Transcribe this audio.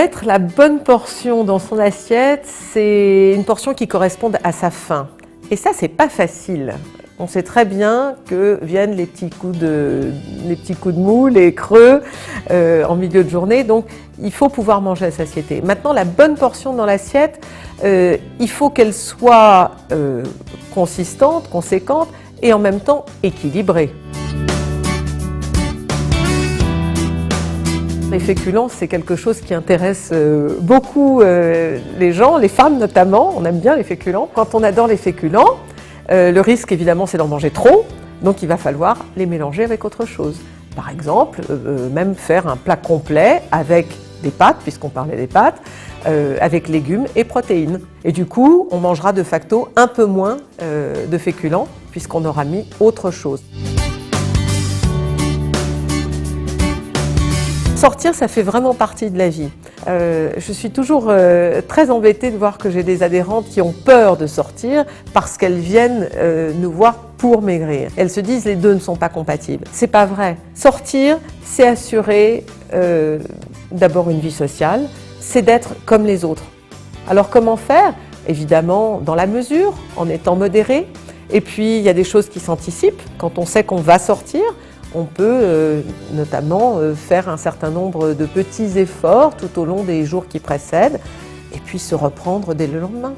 Mettre la bonne portion dans son assiette, c'est une portion qui corresponde à sa faim. Et ça, c'est pas facile. On sait très bien que viennent les petits coups de mou, les creux en milieu de journée. Donc, il faut pouvoir manger à satiété. Maintenant, la bonne portion dans l'assiette, il faut qu'elle soit consistante, conséquente et en même temps équilibrée. Les féculents, c'est quelque chose qui intéresse beaucoup les gens, les femmes notamment. On aime bien les féculents. Quand on adore les féculents, le risque évidemment c'est d'en manger trop, donc il va falloir les mélanger avec autre chose. Par exemple, même faire un plat complet avec des pâtes, puisqu'on parlait des pâtes, avec légumes et protéines. Et du coup, on mangera de facto un peu moins de féculents, puisqu'on aura mis autre chose. Sortir, ça fait vraiment partie de la vie. Je suis toujours très embêtée de voir que j'ai des adhérentes qui ont peur de sortir parce qu'elles viennent nous voir pour maigrir. Elles se disent les deux ne sont pas compatibles. C'est pas vrai. Sortir, c'est assurer d'abord une vie sociale, c'est d'être comme les autres. Alors comment faire? Évidemment dans la mesure, en étant modéré. Et puis il y a des choses qui s'anticipent. Quand on sait qu'on va sortir, on peut notamment faire un certain nombre de petits efforts tout au long des jours qui précèdent et puis se reprendre dès le lendemain.